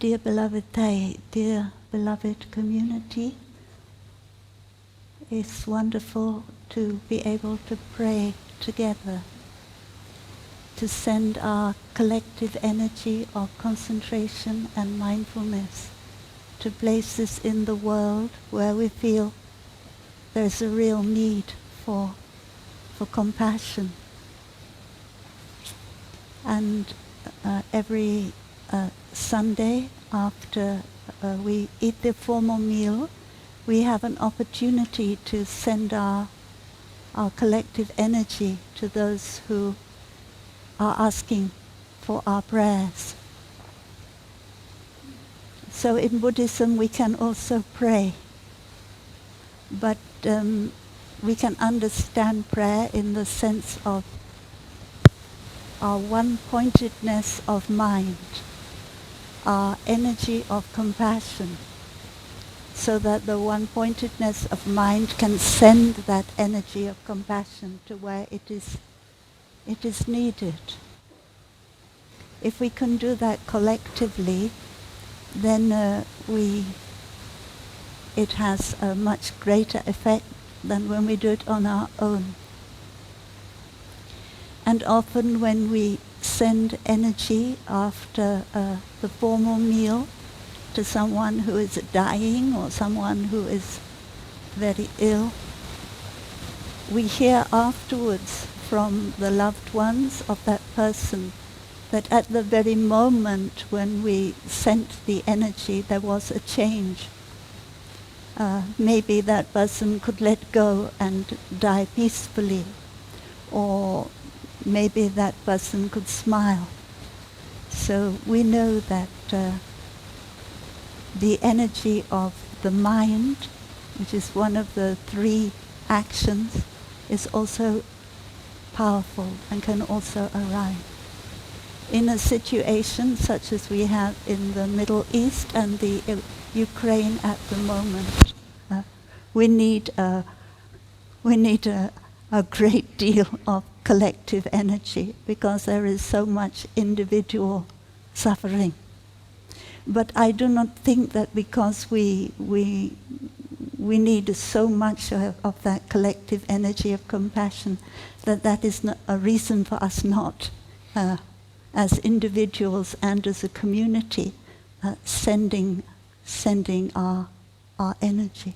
Dear beloved Thay, dear beloved community, it's wonderful to be able to pray together, to send our collective energy of concentration and mindfulness to places in the world where we feel there's a real need for compassion. And every Sunday after we eat the formal meal, we have an opportunity to send our collective energy to those who are asking for our prayers. So in Buddhism we can also pray, but we can understand prayer in the sense of our one-pointedness of mind, our energy of compassion, so that the one-pointedness of mind can send that energy of compassion to where it is needed. If we can do that collectively, then it has a much greater effect than when we do it on our own. And often when we send energy after the formal meal to someone who is dying or someone who is very ill, we hear afterwards from the loved ones of that person that at the very moment when we sent the energy there was a change. Maybe that person could let go and die peacefully, or maybe that person could smile. So we know that the energy of the mind, which is one of the three actions, is also powerful and can also arise. In a situation such as we have in the Middle East and the Ukraine at the moment, we need a great deal of collective energy because there is so much individual suffering. But I do not think that because we need so much of that collective energy of compassion, that is not a reason for us not, as individuals and as a community, sending our energy.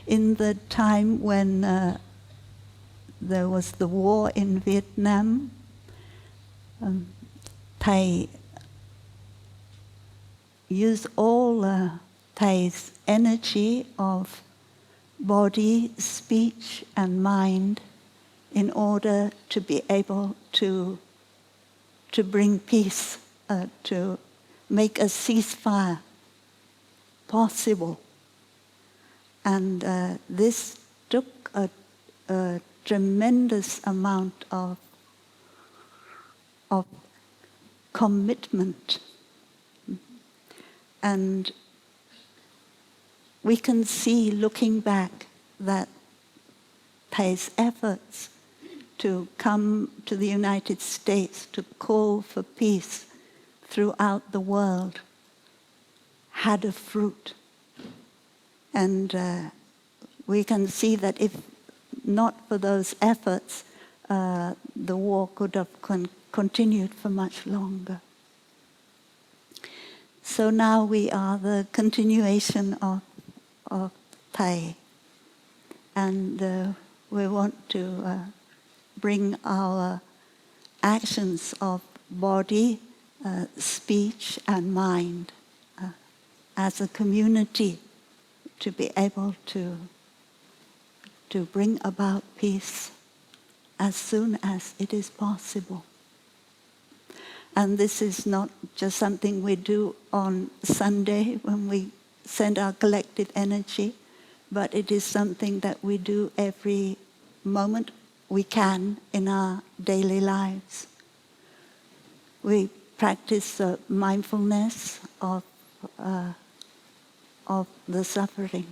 In the time when there was the war in Vietnam, Thầy used all Thay's energy of body, speech and mind in order to be able to bring peace, to make a ceasefire possible. And this took a tremendous amount of commitment. And we can see, looking back, that Thay's efforts to come to the United States to call for peace throughout the world had a fruit. And we can see that if not for those efforts, the war could have continued for much longer. So now we are the continuation of Thay, and we want to bring our actions of body, speech and mind as a community to be able to bring about peace as soon as it is possible. And this is not just something we do on Sunday when we send our collective energy, but it is something that we do every moment we can in our daily lives. We practice mindfulness of the suffering.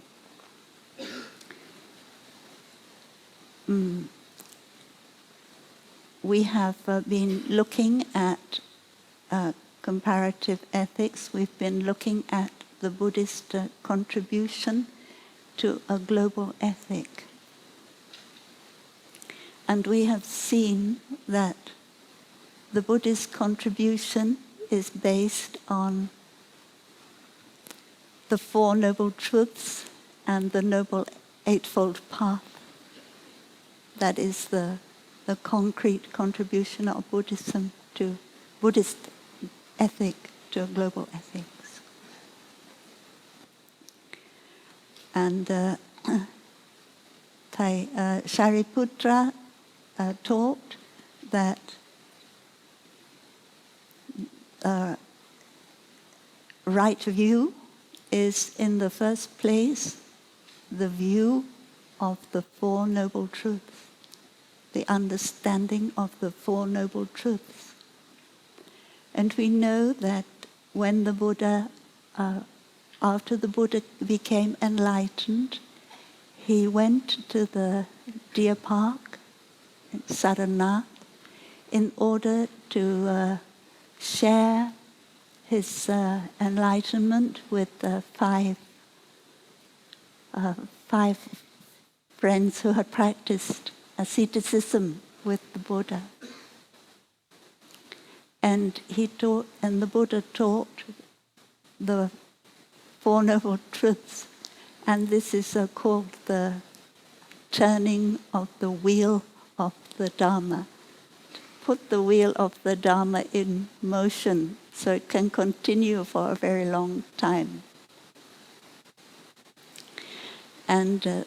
We have been looking at comparative ethics, we've been looking at the Buddhist contribution to a global ethic. And we have seen that the Buddhist contribution is based on the Four Noble Truths and the Noble Eightfold Path. That is the concrete contribution of Buddhism to Buddhist ethic to a global ethics. And Thầy Shariputra taught that right view is in the first place the view of the Four Noble Truths, the understanding of the Four Noble Truths. And we know that when the Buddha, after the Buddha became enlightened, he went to the deer park in Saranath in order to share his enlightenment with five friends who had practiced asceticism with the Buddha. And the Buddha taught the Four Noble Truths, and this is called the turning of the wheel of the Dharma. Put the wheel of the Dharma in motion so it can continue for a very long time. And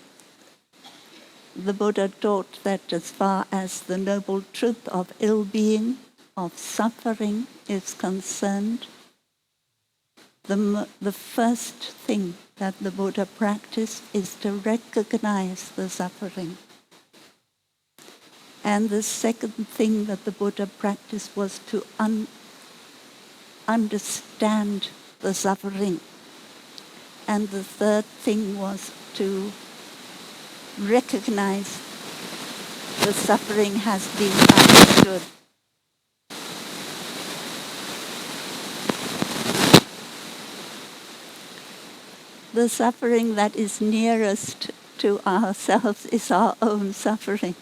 the Buddha taught that as far as the noble truth of ill-being, of suffering is concerned, the first thing that the Buddha practiced is to recognize the suffering. And the second thing that the Buddha practiced was to understand the suffering. And the third thing was to recognize the suffering has been understood. The suffering that is nearest to ourselves is our own suffering.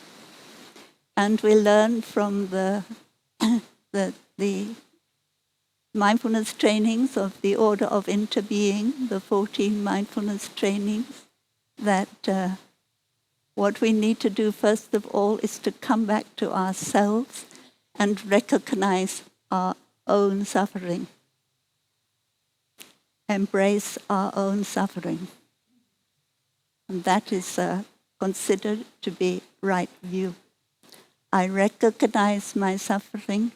And we learn from the mindfulness trainings of the Order of Interbeing, the 14 mindfulness trainings, that what we need to do first of all is to come back to ourselves and recognize our own suffering. Embrace our own suffering. And that is considered to be right view. I recognize my suffering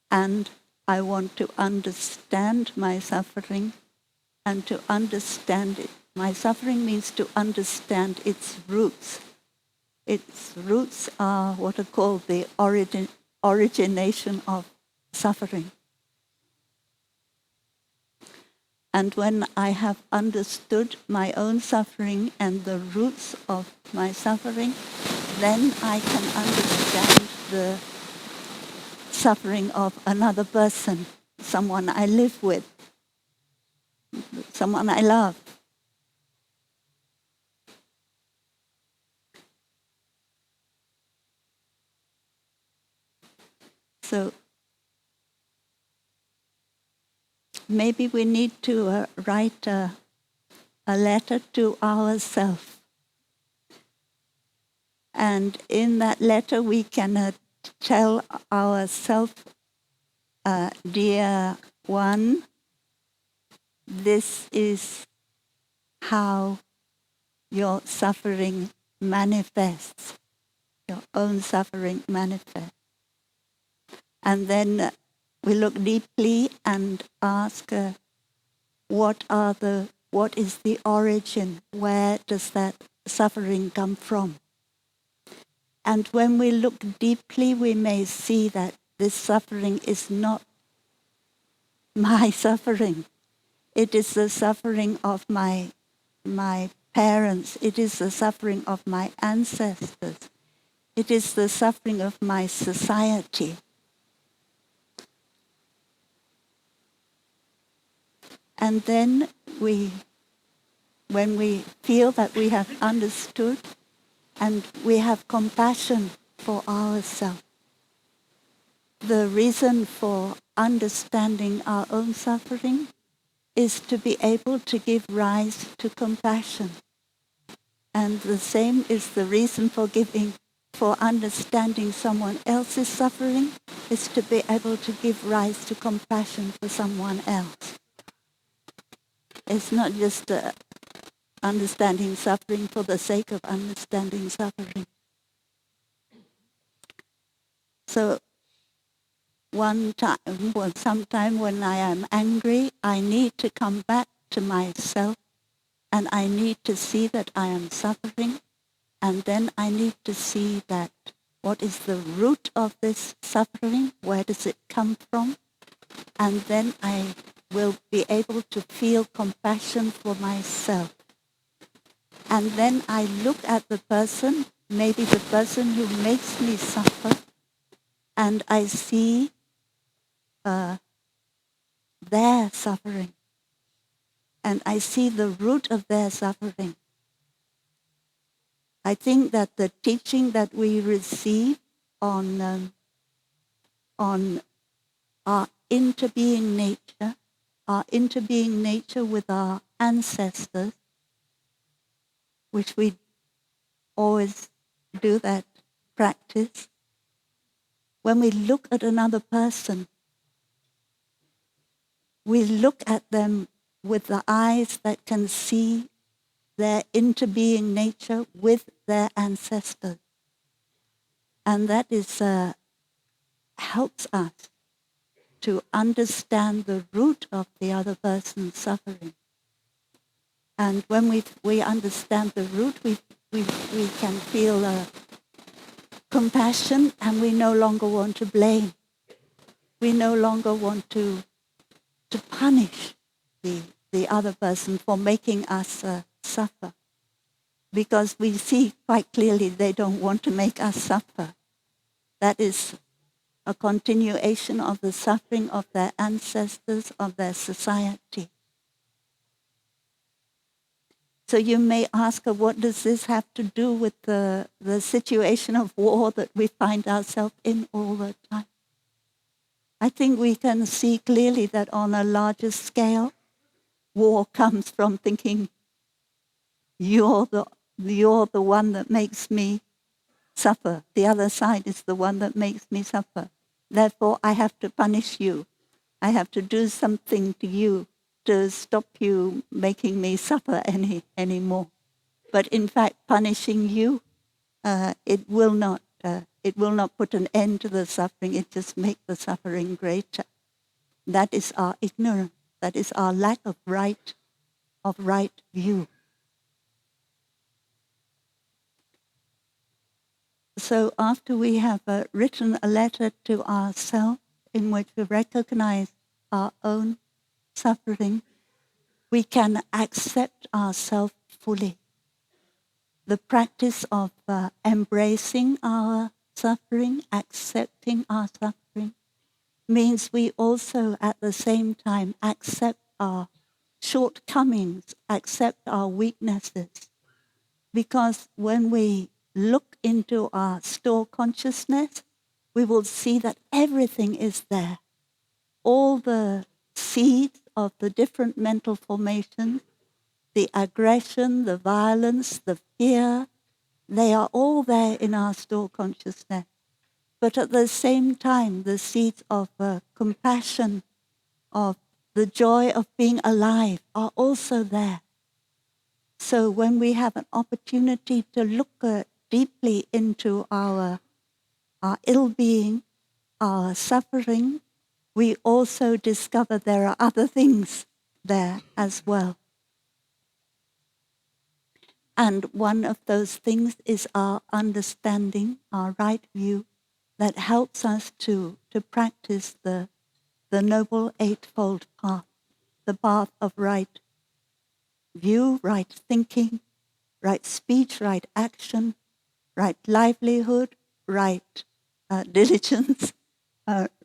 and I want to understand my suffering, and to understand it. My suffering means to understand its roots. Its roots are what are called the origination of suffering. And when I have understood my own suffering and the roots of my suffering, then I can understand the suffering of another person, someone I live with, someone I love. So maybe we need to write a letter to ourselves. And in that letter we can tell ourselves, dear one, this is how your suffering manifests, your own suffering manifests. And then we look deeply and ask, what is the origin? Where does that suffering come from? And when we look deeply, we may see that this suffering is not my suffering. It is the suffering of my parents. It is the suffering of my ancestors. It is the suffering of my society. And then when we feel that we have understood and we have compassion for ourselves, the reason for understanding our own suffering is to be able to give rise to compassion. And the same is the reason for understanding someone else's suffering, is to be able to give rise to compassion for someone else. It's not just understanding suffering for the sake of understanding suffering. So sometime when I am angry, I need to come back to myself, and I need to see that I am suffering, and then I need to see that what is the root of this suffering, where does it come from, and then I will be able to feel compassion for myself. And then I look at the person, maybe the person who makes me suffer, and I see their suffering. And I see the root of their suffering. I think that the teaching that we receive on our interbeing nature with our ancestors, which we always do that practice, when we look at another person, we look at them with the eyes that can see their interbeing nature with their ancestors. And that is helps us to understand the root of the other person's suffering. And when we understand the root, we can feel compassion, and we no longer want to blame. We no longer want to punish the other person for making us suffer, because we see quite clearly they don't want to make us suffer. That is a continuation of the suffering of their ancestors, of their society. So you may ask, what does this have to do with the situation of war that we find ourselves in all the time? I think we can see clearly that on a larger scale, war comes from thinking, you're the one that makes me suffer. The other side is the one that makes me suffer. Therefore, I have to punish you. I have to do something to you to stop you making me suffer anymore. But in fact, punishing you, it will not put an end to the suffering. It just makes the suffering greater. That is our ignorance. That is our lack of right view. So after we have written a letter to ourselves in which we recognize our own suffering, we can accept ourselves fully. The practice of embracing our suffering, accepting our suffering, means we also at the same time accept our shortcomings, accept our weaknesses. Because when we look into our store consciousness, we will see that everything is there. All the seeds of the different mental formations, the aggression, the violence, the fear, they are all there in our store consciousness. But at the same time, the seeds of compassion, of the joy of being alive are also there. So when we have an opportunity to look deeply into our ill-being, our suffering, we also discover there are other things there as well. And one of those things is our understanding, our right view, that helps us to practice the Noble Eightfold Path, the path of right view, right thinking, right speech, right action, right livelihood, right diligence,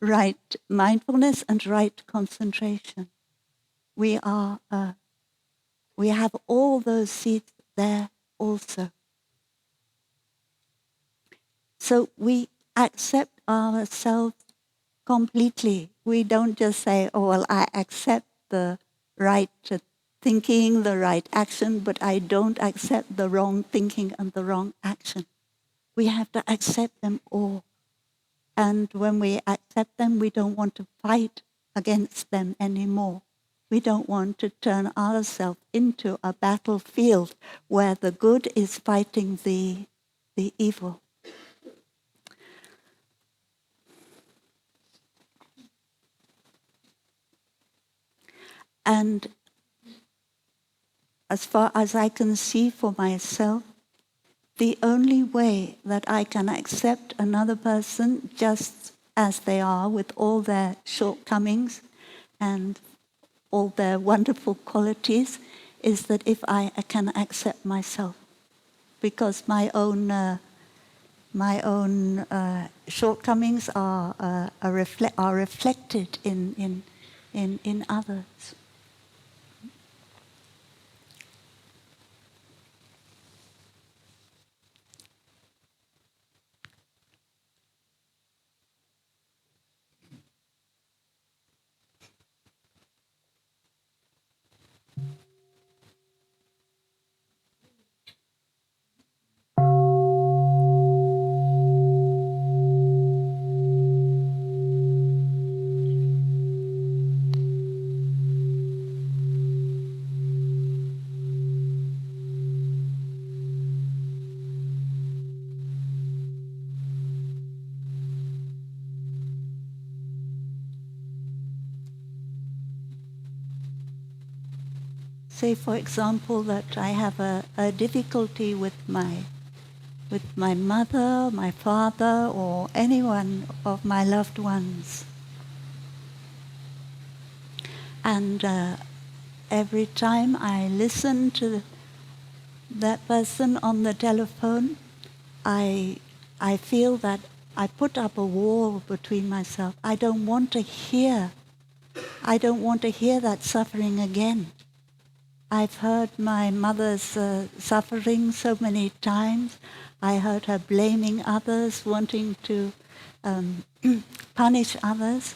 right mindfulness, and right concentration. we have all those seeds there also. So we accept ourselves completely. We don't just say, oh, well, I accept the right thinking, the right action, but I don't accept the wrong thinking and the wrong action. We have to accept them all. And when we accept them, we don't want to fight against them anymore. We don't want to turn ourselves into a battlefield where the good is fighting the evil. And as far as I can see for myself, the only way that I can accept another person just as they are, with all their shortcomings and all their wonderful qualities, is that if I can accept myself, because my own shortcomings are reflected in others. Say, for example, that I have a difficulty with my mother, my father, or anyone of my loved ones. And every time I listen to that person on the telephone, I feel that I put up a wall between myself. I don't want to hear that suffering again. I've heard my mother's suffering so many times. I heard her blaming others, wanting to punish others,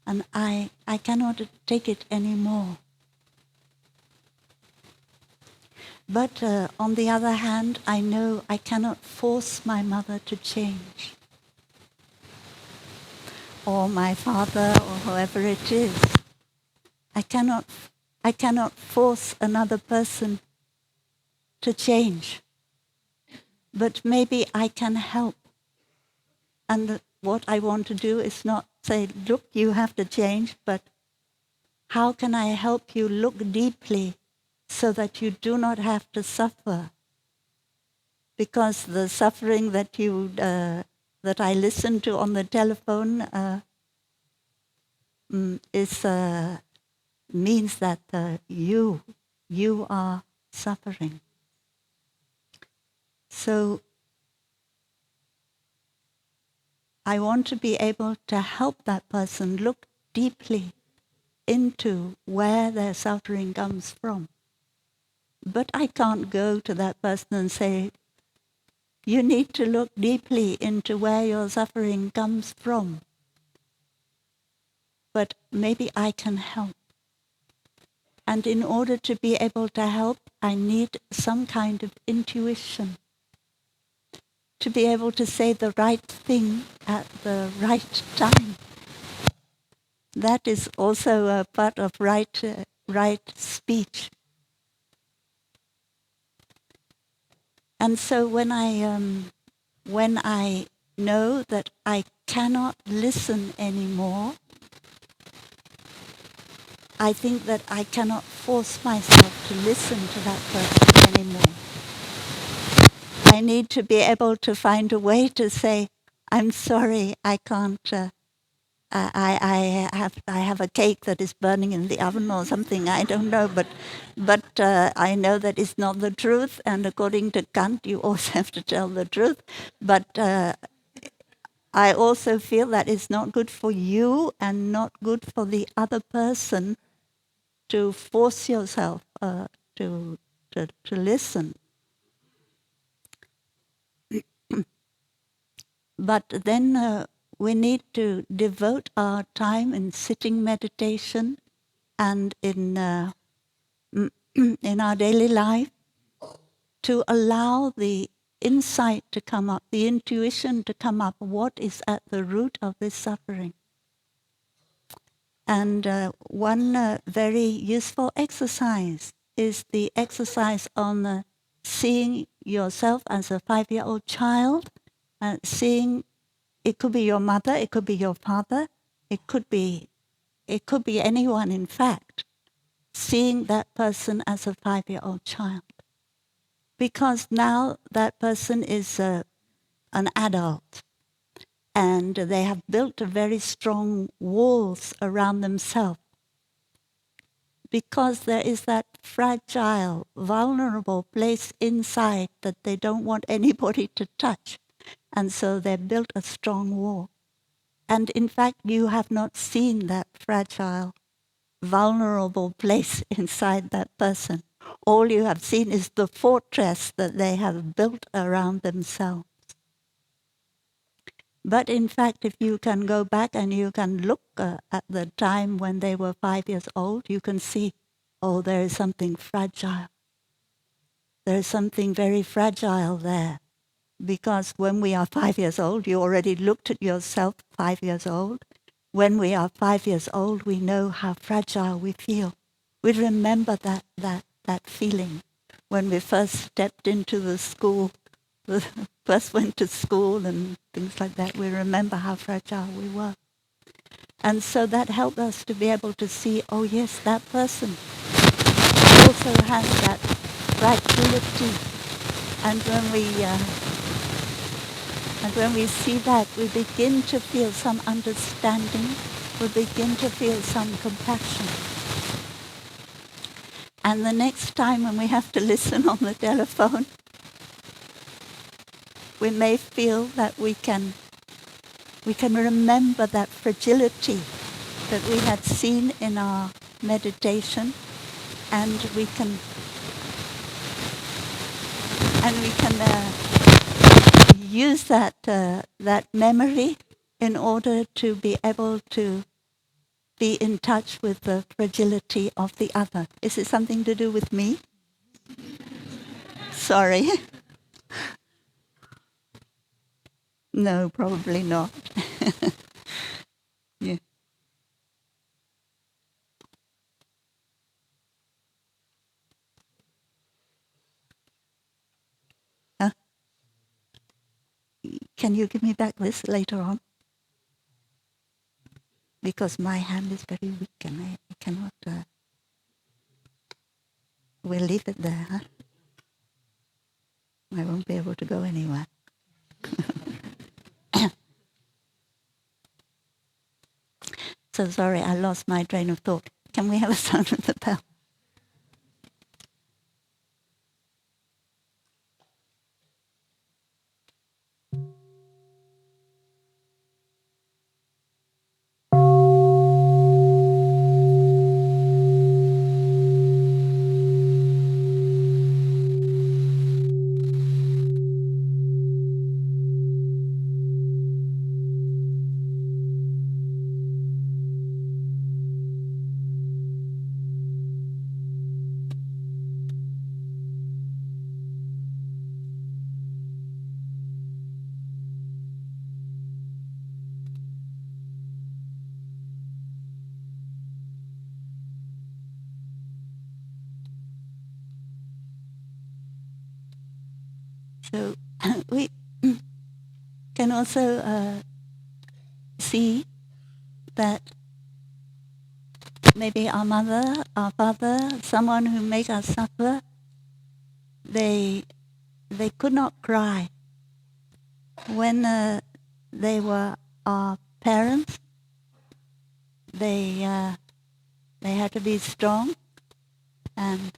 and I cannot take it anymore. But on the other hand, I know I cannot force my mother to change, or my father, or whoever it is. I cannot force another person to change. But maybe I can help. And what I want to do is not say, look, you have to change, but how can I help you look deeply so that you do not have to suffer? Because the suffering that that I listen to on the telephone means that you are suffering. So I want to be able to help that person look deeply into where their suffering comes from. But I can't go to that person and say, you need to look deeply into where your suffering comes from. But maybe I can help. And in order to be able to help, I need some kind of intuition. To be able to say the right thing at the right time. That is also a part of right speech. And so when I know that I cannot listen anymore, I think that I cannot force myself to listen to that person anymore. I need to be able to find a way to say, I'm sorry, I can't. I have a cake that is burning in the oven or something. I don't know, but I know that it's not the truth. And according to Kant, you always have to tell the truth. But I also feel that it's not good for you and not good for the other person to force yourself to listen. But then we need to devote our time in sitting meditation and in in our daily life to allow the insight to come up, the intuition to come up, what is at the root of this suffering. And one very useful exercise is the exercise on seeing yourself as a 5-year-old child, seeing it could be your mother, it could be your father, it could be anyone in fact, seeing that person as a 5-year-old child. Because now that person is an adult and they have built very strong walls around themselves. Because there is that fragile, vulnerable place inside that they don't want anybody to touch. And so they built a strong wall. And in fact, you have not seen that fragile, vulnerable place inside that person. All you have seen is the fortress that they have built around themselves. But in fact, if you can go back and you can look at the time when they were 5 years old, you can see, oh, there is something fragile. There is something very fragile there. Because when we are 5 years old, you already looked at yourself 5 years old. When we are 5 years old, we know how fragile we feel. We remember that feeling when we first stepped into the school, first went to school and things like that. We remember how fragile we were. And so that helped us to be able to see, oh yes, that person also has that fragility. And when we see that, we begin to feel some understanding, we begin to feel some compassion. And the next time when we have to listen on the telephone, we may feel that we can remember that fragility that we had seen in our meditation, and we can use that memory in order to be able to be in touch with the fragility of the other. Is it something to do with me? Sorry. No, probably not. Yeah. Can you give me back this later on? Because my hand is very weak and I cannot... we'll leave it there, huh? I won't be able to go anywhere. So sorry, I lost my train of thought. Can we have a sound of the bell? So we can also see that maybe our mother, our father, someone who made us suffer, they could not cry. When they were our parents, they had to be strong, and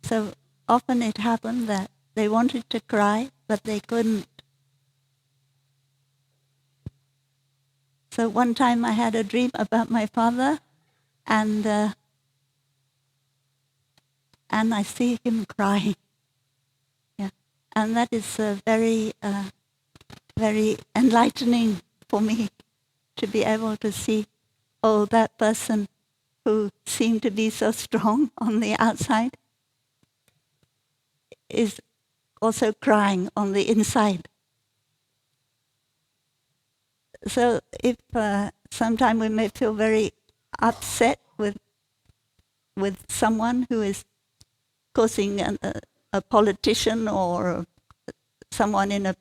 so often it happened that they wanted to cry, but they couldn't. So one time I had a dream about my father, and I see him crying. Yeah. And that is very enlightening for me to be able to see, oh, that person who seemed to be so strong on the outside is also crying on the inside. So if sometimes we may feel very upset with someone who is causing a politician or someone in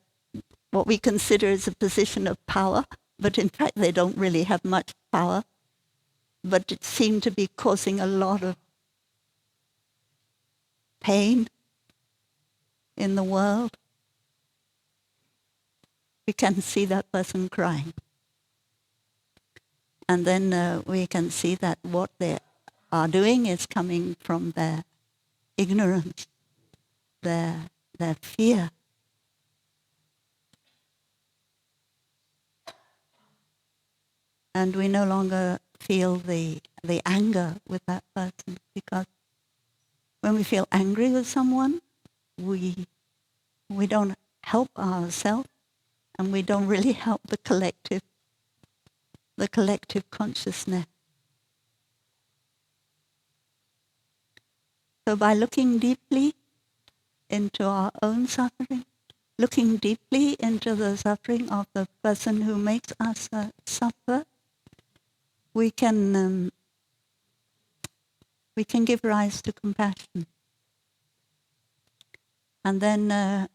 what we consider as a position of power, but in fact they don't really have much power, but it seemed to be causing a lot of pain in the world. We can see that person crying. And then we can see that what they are doing is coming from their ignorance, their fear. And we no longer feel the anger with that person, because when we feel angry with someone, we don't help ourselves, and we don't really help the collective consciousness. So by looking deeply into our own suffering, looking deeply into the suffering of the person who makes us suffer, we can give rise to compassion. And then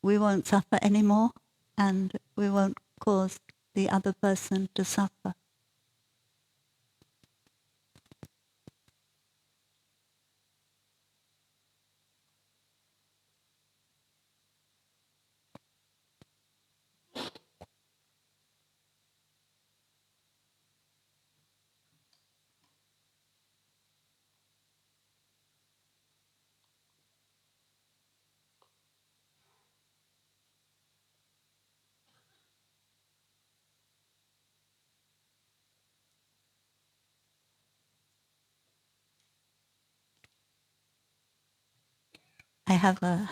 we won't suffer anymore, and we won't cause the other person to suffer. I have a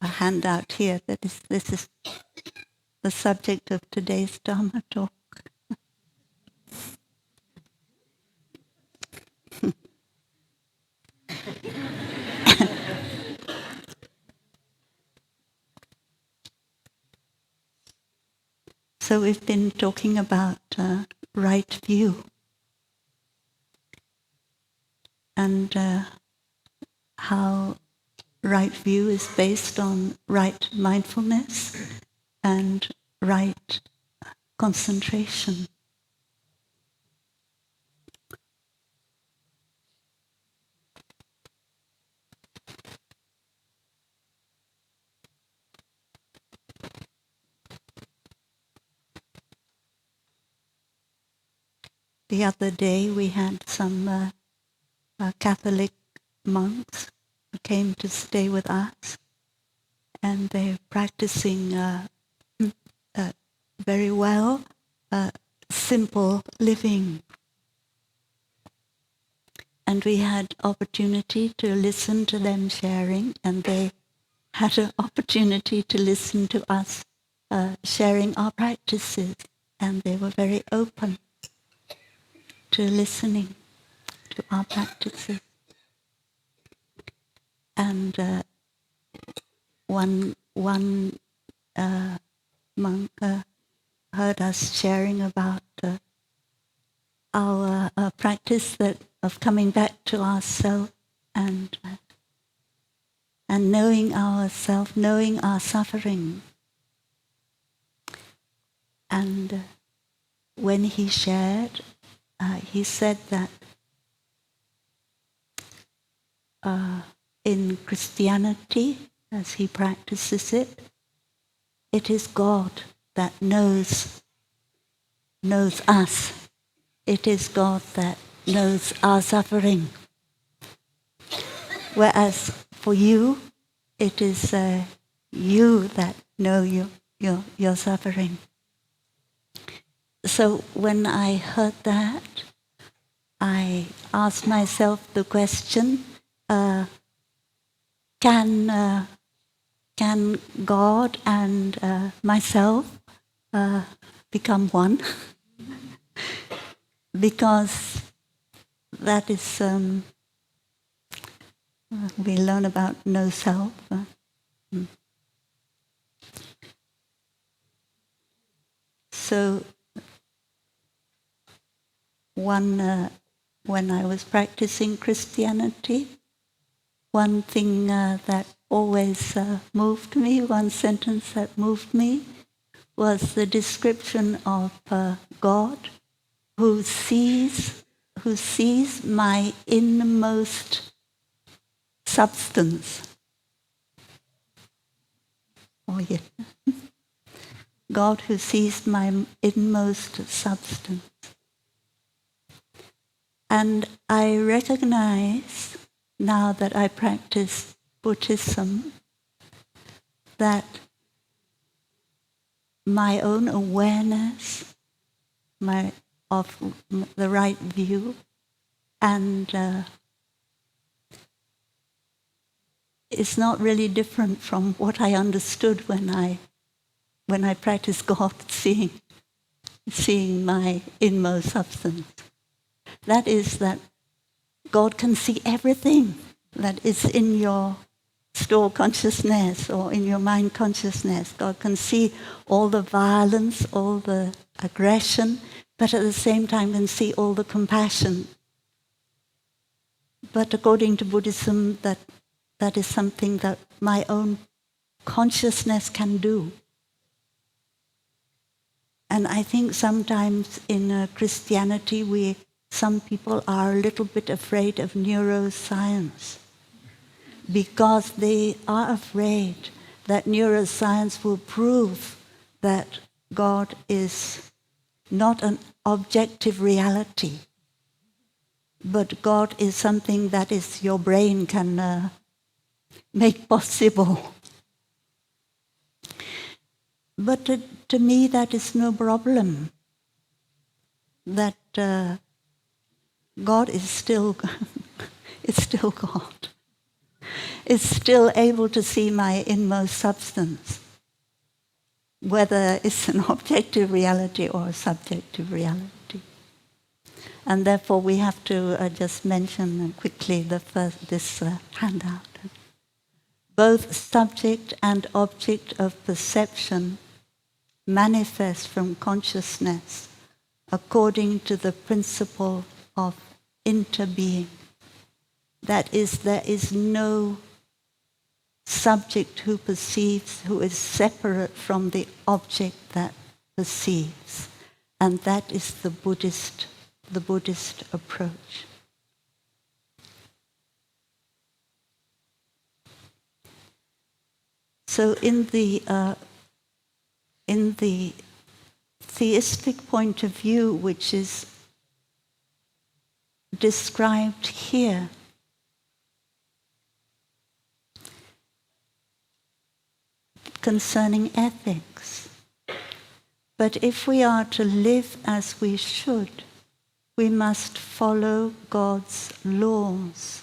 handout here this is the subject of today's Dharma Talk. So we've been talking about right view, and how right view is based on right mindfulness and right concentration. The other day we had some Catholic monks who came to stay with us, and they're practicing very well simple living. And we had opportunity to listen to them sharing, and they had an opportunity to listen to us sharing our practices, and they were very open to listening to our practices. And one monk heard us sharing about our practice of coming back to ourself and knowing ourself, knowing our suffering. And when he shared, he said that in Christianity, as he practices it, it is God that knows us. It is God that knows our suffering. Whereas for you, it is you that know your suffering. So when I heard that, I asked myself the question, can God and myself become one? Because that is, we learn about no self. So when I was practicing Christianity, one thing that always moved me, one sentence that moved me, was the description of God who sees my innermost substance. Oh yeah. God who sees my inmost substance. And I recognize, now that I practice Buddhism, that my own awareness of the right view and is not really different from what I understood when I practiced God, seeing my inmost substance. That is that God can see everything that is in your store consciousness or in your mind consciousness. God can see all the violence, all the aggression, but at the same time can see all the compassion. But according to Buddhism, that is something that my own consciousness can do. And I think sometimes in Christianity, some people are a little bit afraid of neuroscience because they are afraid that neuroscience will prove that God is not an objective reality, but God is something that is your brain can make possible. But to me, that is no problem. That God is still, it's still God. It's still able to see my inmost substance, whether it's an objective reality or a subjective reality. And therefore, we have to just mention quickly this handout. Both subject and object of perception manifest from consciousness according to the principle of interbeing. That is, there is no subject who perceives who is separate from the object that perceives. And that is the Buddhist approach. So in the theistic point of view, which is described here, concerning ethics. But if we are to live as we should, we must follow God's laws.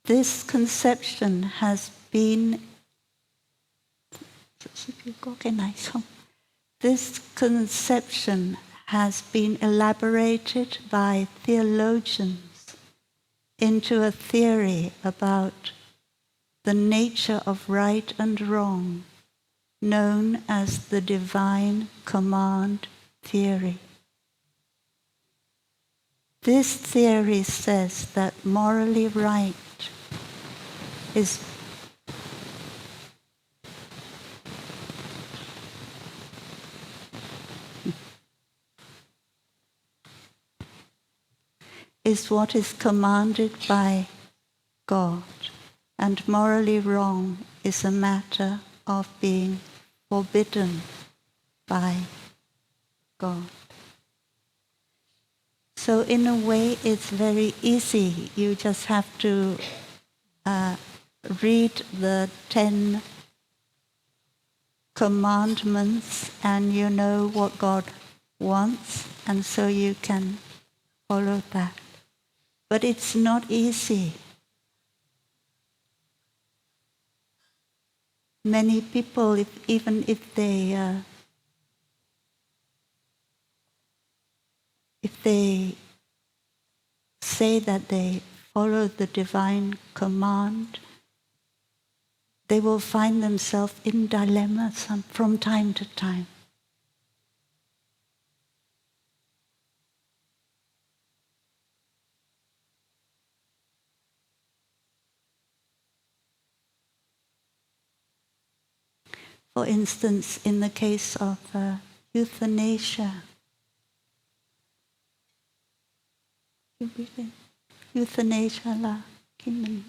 This conception has been elaborated by theologians into a theory about the nature of right and wrong, known as the divine command theory. This theory says that morally right is what is commanded by God, and morally wrong is a matter of being forbidden by God. So in a way, it's very easy. You just have to read the 10 commandments and you know what God wants, and so you can follow that. But it's not easy. Many people, even if they say that they follow the divine command, they will find themselves in dilemmas from time to time. For instance, in the case of euthanasia, euthanasia là khi mình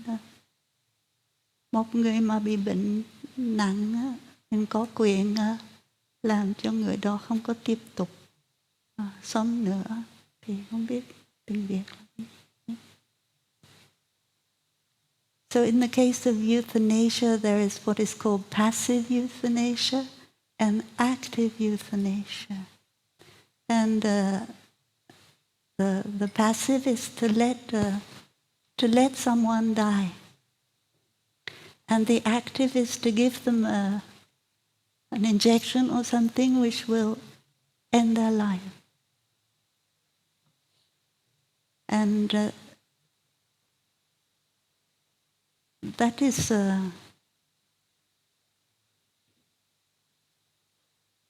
một người mà bị bệnh nặng, mình có quyền làm cho người đó không có tiếp tục sống nữa, thì không biết tiếng Việt. So in the case of euthanasia, there is what is called passive euthanasia and active euthanasia. And the passive is to let someone die, and the active is to give them an injection or something which will end their life. And that is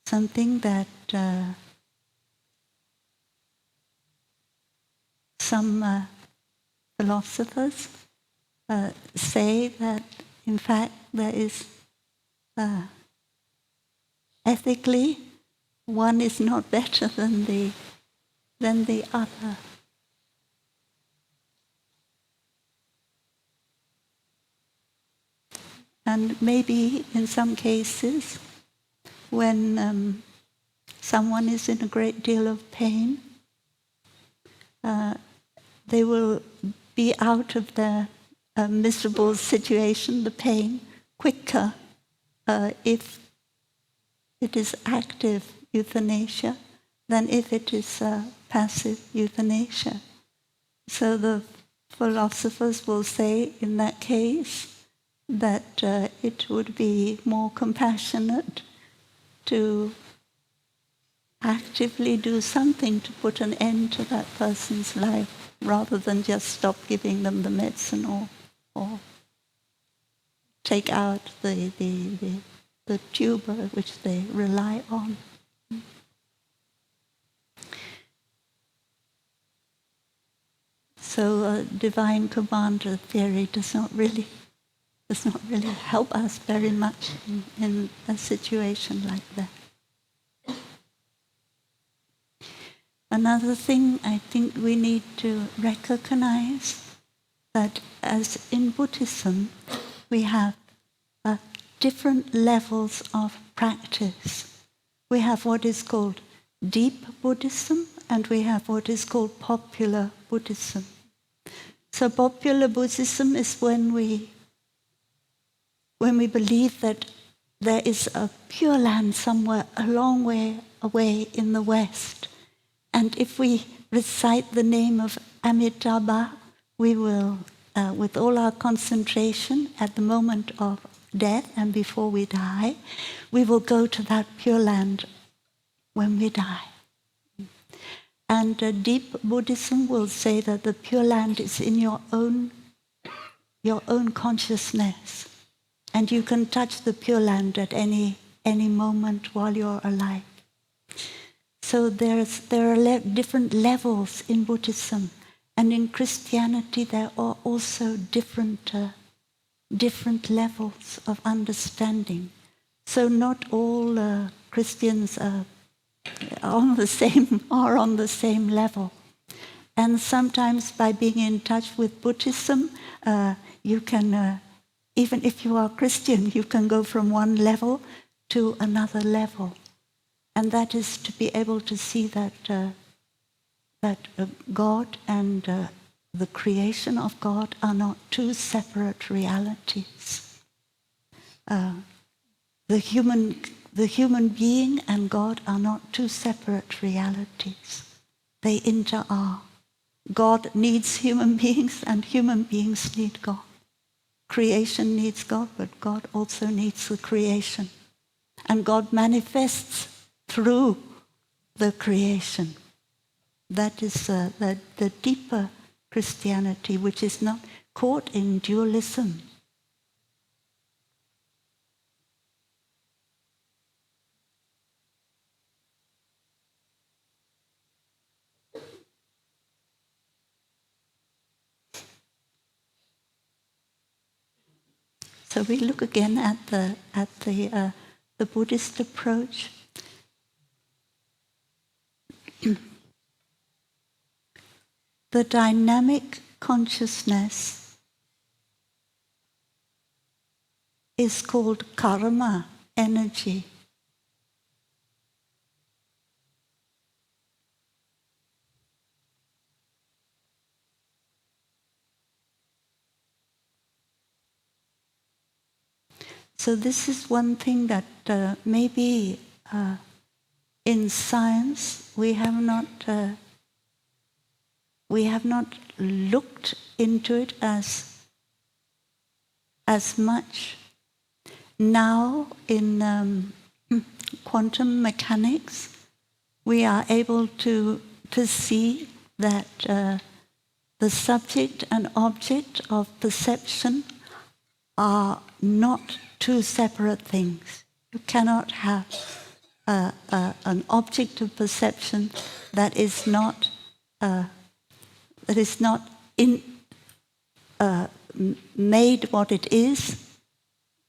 something that some philosophers say that, in fact, there is ethically one is not better than the other. And maybe in some cases, when someone is in a great deal of pain, they will be out of their miserable situation, the pain, quicker if it is active euthanasia than if it is passive euthanasia. So the philosophers will say in that case that it would be more compassionate to actively do something to put an end to that person's life rather than just stop giving them the medicine or take out the tuber which they rely on. So divine commander theory does not really help us very much in a situation like that. Another thing I think we need to recognize that as in Buddhism we have different levels of practice. We have what is called deep Buddhism and we have what is called popular Buddhism. So popular Buddhism is when we believe that there is a pure land somewhere a long way away in the West. And if we recite the name of Amitabha, we will, with all our concentration at the moment of death and before we die, we will go to that pure land when we die. And deep Buddhism will say that the pure land is in your own consciousness. And you can touch the Pure Land at any moment while you're alive. So there are different levels in Buddhism, and in Christianity there are also different levels of understanding. So not all Christians are on the same level. And sometimes by being in touch with Buddhism, you can. Even if you are Christian, you can go from one level to another level. And that is to be able to see that God and the creation of God are not two separate realities. The the human being and God are not two separate realities. They inter-are. God needs human beings and human beings need God. Creation needs God, but God also needs the creation. And God manifests through the creation. That is the deeper Christianity, which is not caught in dualism. So we look again at the Buddhist approach. The dynamic consciousness is called karma, energy. So this is one thing that maybe in science we have not looked into it as much. Now in quantum mechanics, we are able to see that the subject and object of perception are not two separate things. You cannot have an object of perception that is not made what it is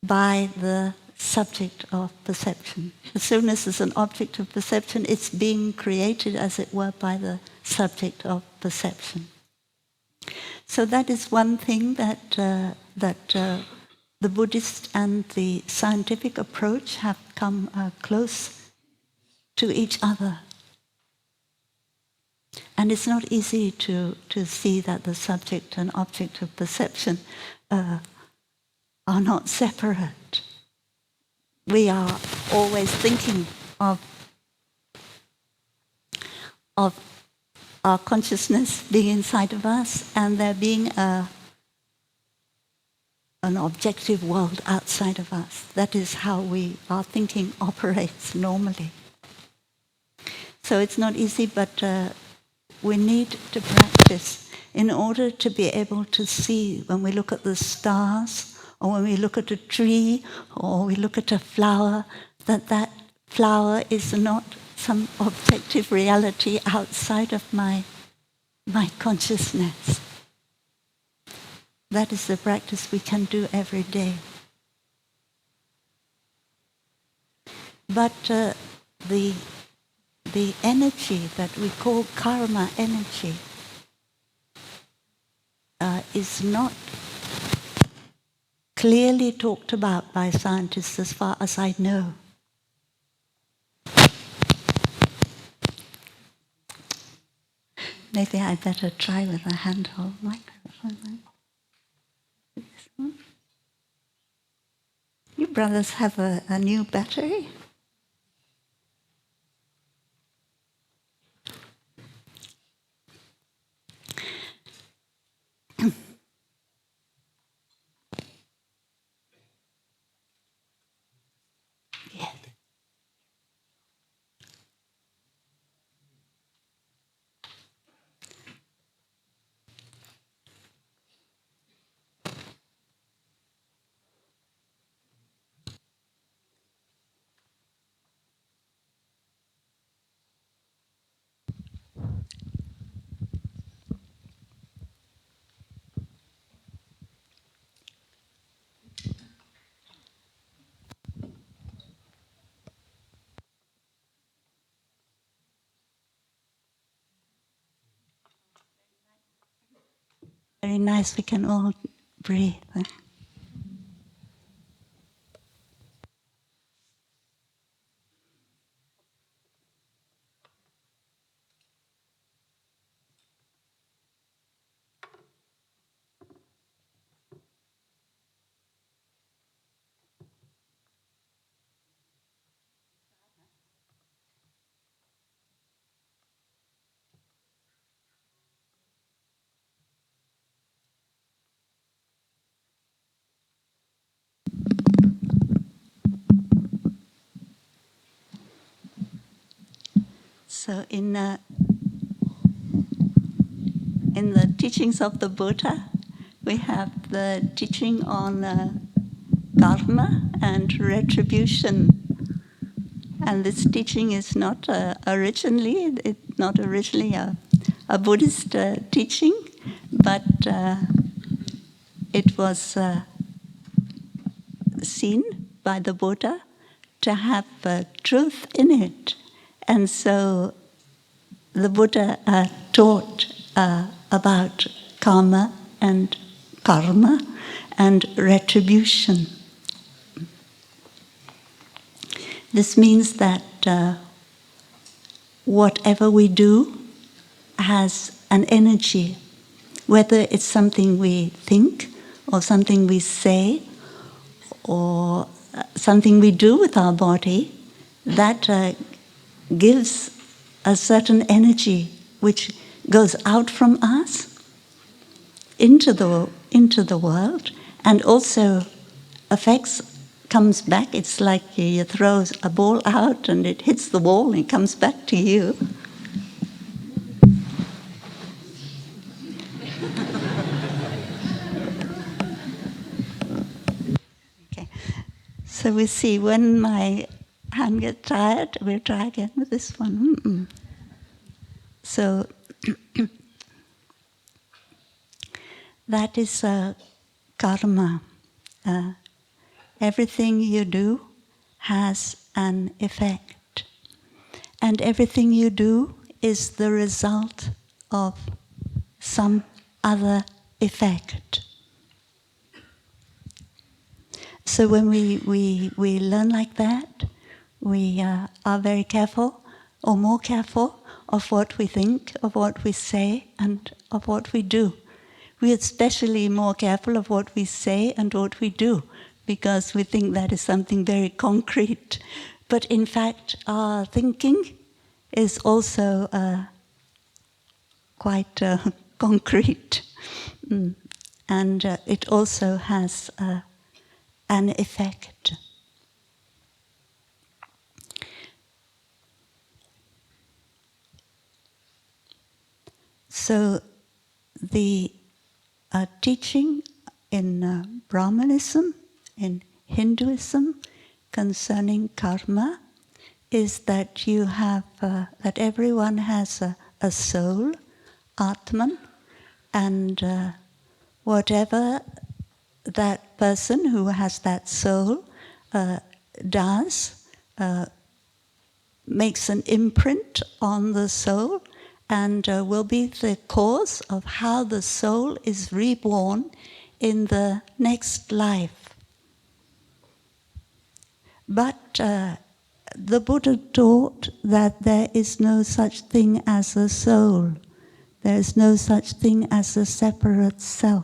by the subject of perception. As soon as there's an object of perception, it's being created, as it were, by the subject of perception. So that is one thing that the Buddhist and the scientific approach have come close to each other. And it's not easy to see that the subject and object of perception are not separate. We are always thinking of our consciousness being inside of us and there being an objective world outside of us. That is how our thinking operates normally. So it's not easy, but we need to practice in order to be able to see when we look at the stars or when we look at a tree or we look at a flower, that flower is not some objective reality outside of my consciousness. That is the practice we can do every day. But the energy that we call karma energy is not clearly talked about by scientists as far as I know. Maybe I better try with a handheld microphone. You brothers have a new battery? Yes. Very nice, we can all breathe. So in the teachings of the Buddha, we have the teaching on karma and retribution. And this teaching is not originally a Buddhist teaching, but it was seen by the Buddha to have truth in it. And so the Buddha taught about karma and retribution. This means that whatever we do has an energy, whether it's something we think or something we say or something we do with our body, that gives a certain energy which goes out from us into the world and also comes back. It's like you throw a ball out and it hits the wall and it comes back to you. Okay. So we see when my hand gets tired, we'll try again with this one. So that is karma. Everything you do has an effect. And everything you do is the result of some other effect. So when we learn like that, we are very careful, or more careful, of what we think, of what we say, and of what we do. We are especially more careful of what we say and what we do, because we think that is something very concrete. But in fact, our thinking is also quite concrete. And it also has an effect. So the teaching in Brahmanism, in Hinduism, concerning karma, is that that everyone has a soul, Atman, and whatever that person who has that soul does makes an imprint on the soul and will be the cause of how the soul is reborn in the next life. But the Buddha taught that there is no such thing as a soul. There is no such thing as a separate self.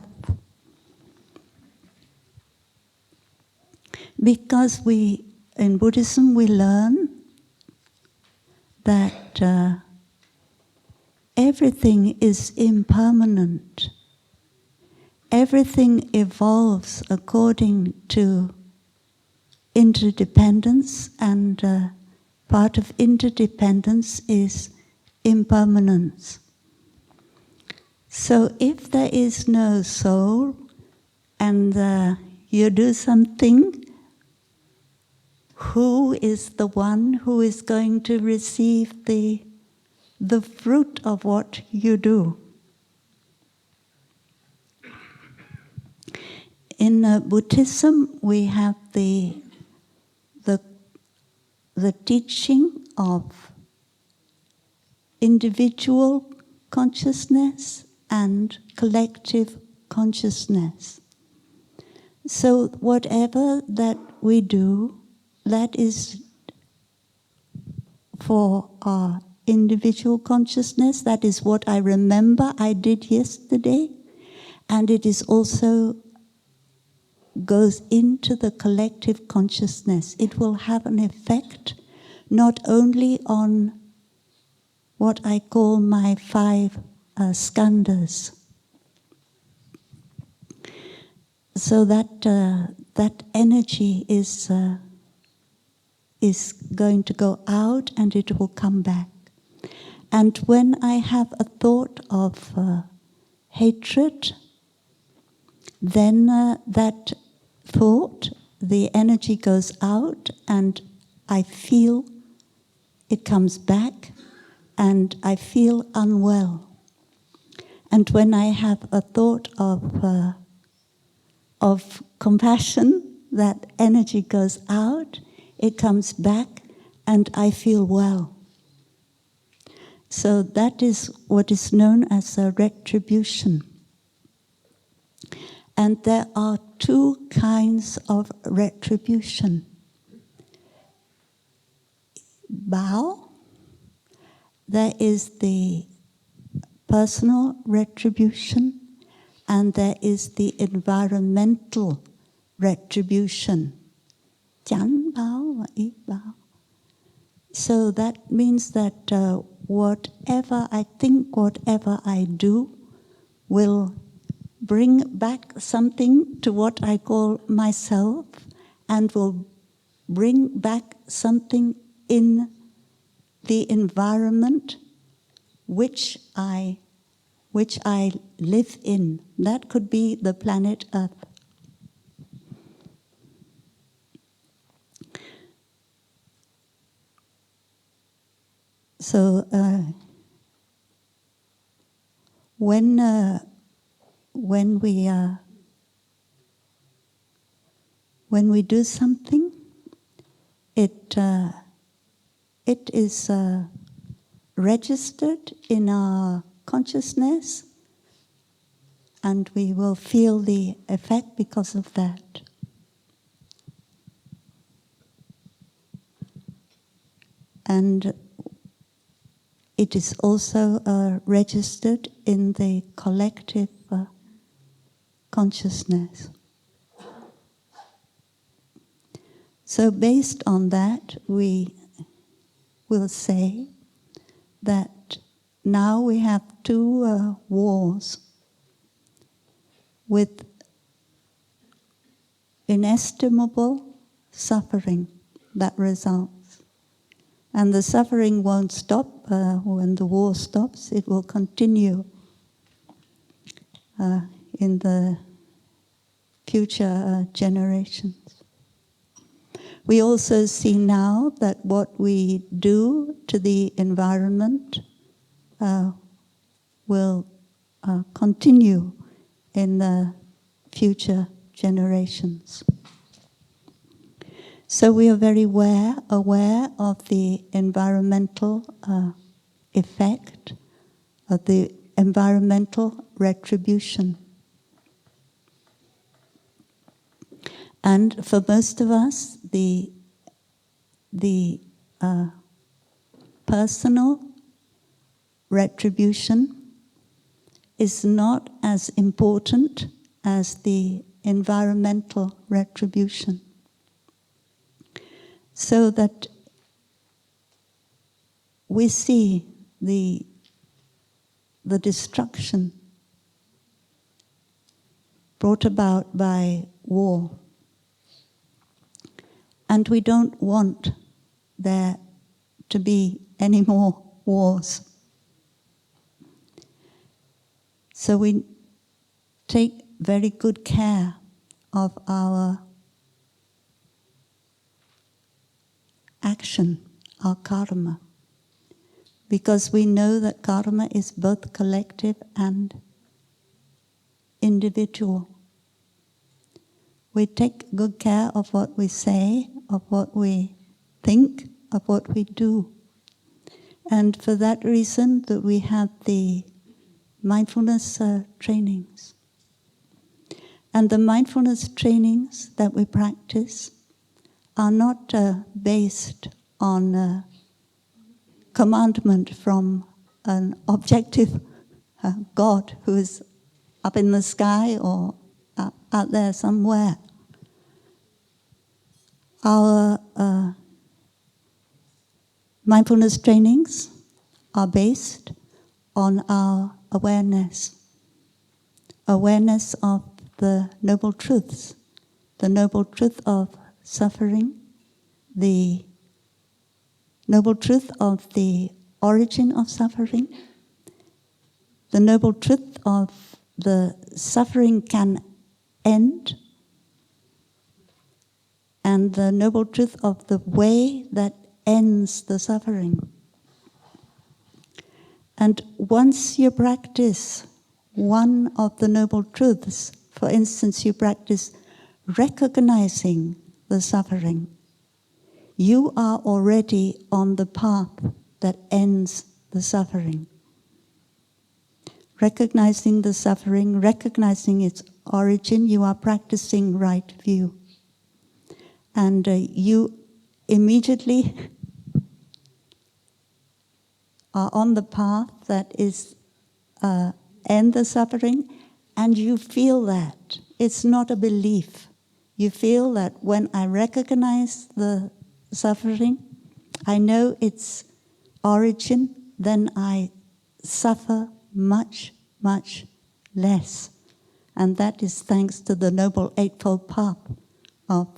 Because in Buddhism, we learn that everything is impermanent. Everything evolves according to interdependence, and part of interdependence is impermanence. So if there is no soul and you do something, who is the one who is going to receive the fruit of what you do? In Buddhism, we have the teaching of individual consciousness and collective consciousness. So whatever that we do, that is for our individual consciousness. That is what I remember I did yesterday. And it is also goes into the collective consciousness. It will have an effect not only on what I call my 5 skandhas. So that energy is going to go out and it will come back. And when I have a thought of hatred, then that thought, the energy goes out and I feel it comes back and I feel unwell. And when I have a thought of compassion, that energy goes out, it comes back and I feel well. So that is what is known as a retribution. And there are two kinds of retribution. Bao, there is the personal retribution, and there is the environmental retribution. Chánh báo và ý báo. So that means that whatever I think, whatever I do, will bring back something to what I call myself, and will bring back something in the environment which I live in. That could be the planet Earth. So when we do something, it is registered in our consciousness, and we will feel the effect because of that. And it is also registered in the collective consciousness. So based on that, we will say that now we have two wars with inestimable suffering that results. And the suffering won't stop when the war stops. It will continue in the future generations. We also see now that what we do to the environment will continue in the future generations. So we are very aware of the environmental effect, of the environmental retribution. And for most of us, the personal retribution is not as important as the environmental retribution. So that we see the destruction brought about by war. And we don't want there to be any more wars. So we take very good care of our action, our karma, because we know that karma is both collective and individual. We take good care of what we say, of what we think, of what we do. And for that reason that we have the mindfulness trainings. And the mindfulness trainings that we practice are not based on commandment from an objective God who is up in the sky or out there somewhere. Our mindfulness trainings are based on our awareness of the noble truths, the noble truth of suffering, the noble truth of the origin of suffering, the noble truth of the suffering can end, and the noble truth of the way that ends the suffering. And once you practice one of the noble truths, for instance, you practice recognizing the suffering, you are already on the path that ends the suffering. Recognizing the suffering, recognizing its origin, you are practicing right view. And you immediately are on the path that is end the suffering, and you feel that. It's not a belief. You feel that when I recognize the suffering, I know its origin, then I suffer much, much less. And that is thanks to the Noble Eightfold Path of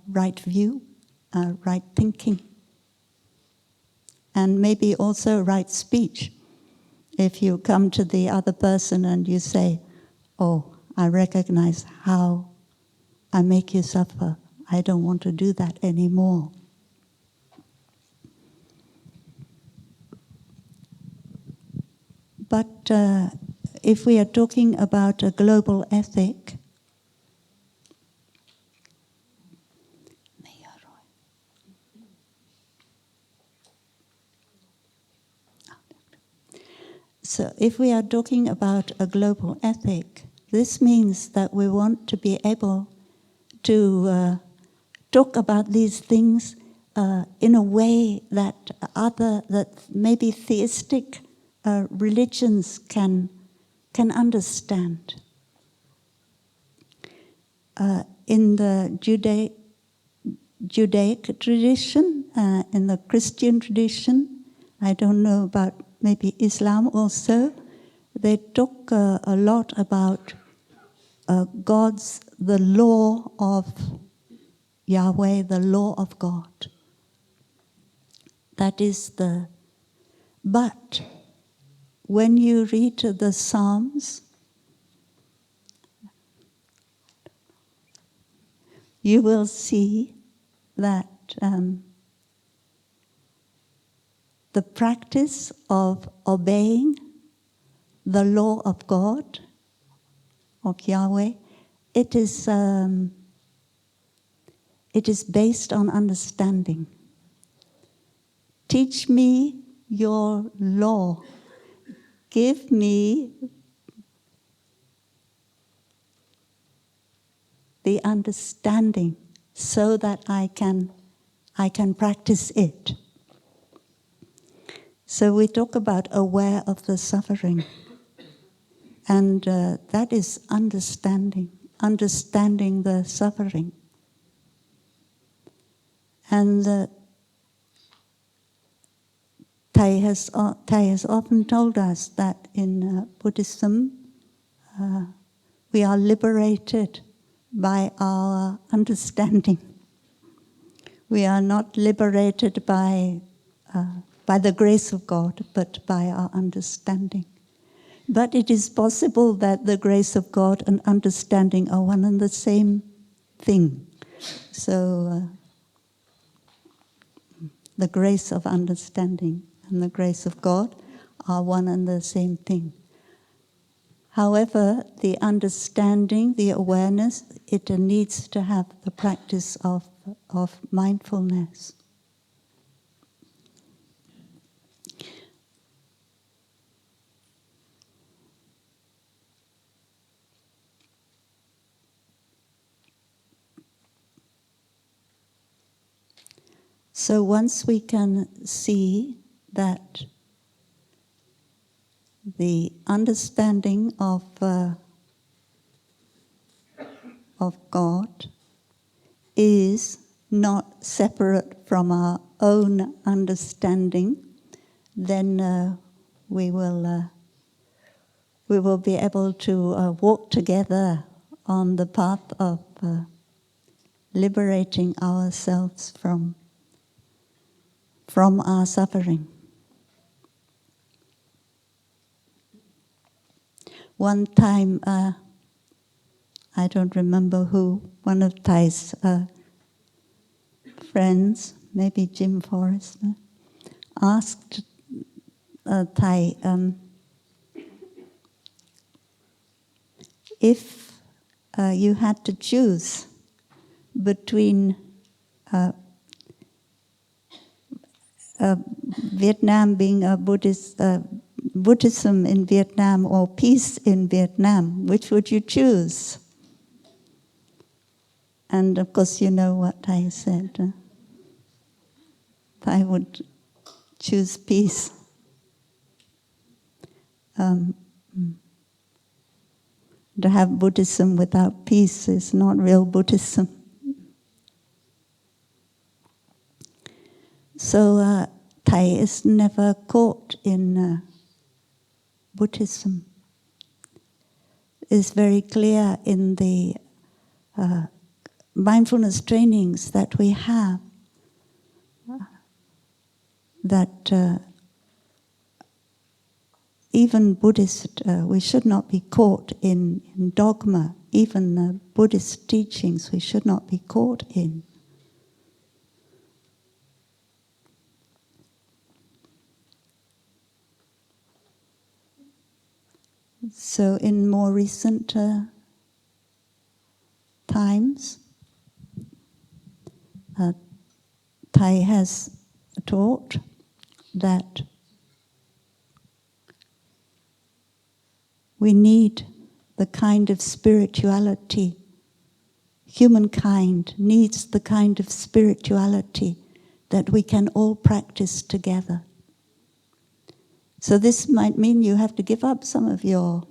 right view, right thinking, and maybe also right speech. If you come to the other person and you say, oh, I recognize how I make you suffer. I don't want to do that anymore. But if we are talking about a global ethic, so if we are talking about a global ethic, this means that we want to be able to talk about these things in a way that maybe theistic religions can understand. In the Judaic tradition, in the Christian tradition, I don't know about maybe Islam also, they talk a lot about the law of Yahweh, the law of God. That is but when you read the Psalms, you will see that the practice of obeying the law of God, of Yahweh, it is based on understanding. Teach me your law. Give me the understanding so that I can practice it. So we talk about aware of the suffering. And that is understanding the suffering. And Thầy has often told us that in Buddhism, we are liberated by our understanding. We are not liberated by the grace of God, but by our understanding. But it is possible that the grace of God and understanding are one and the same thing. So the grace of understanding and the grace of God are one and the same thing. However, the understanding, the awareness, it needs to have the practice of mindfulness. So once we can see that the understanding of God is not separate from our own understanding, then we will be able to walk together on the path of liberating ourselves from our suffering. one time, I don't remember who, one of Thai's friends, maybe Jim Forrester, asked Thai, if you had to choose between Vietnam being a Buddhist, Buddhism in Vietnam or peace in Vietnam, which would you choose? And of course you know what Thai said. Thai would choose peace. To have Buddhism without peace is not real Buddhism. So Thai is never caught in Buddhism. It's very clear in the mindfulness trainings that we have that even Buddhist, we should not be caught in dogma. Even Buddhist teachings, we should not be caught in. So in more recent times, Thai has taught that we need the kind of spirituality, humankind needs the kind of spirituality that we can all practice together. So this might mean you have to give up some of your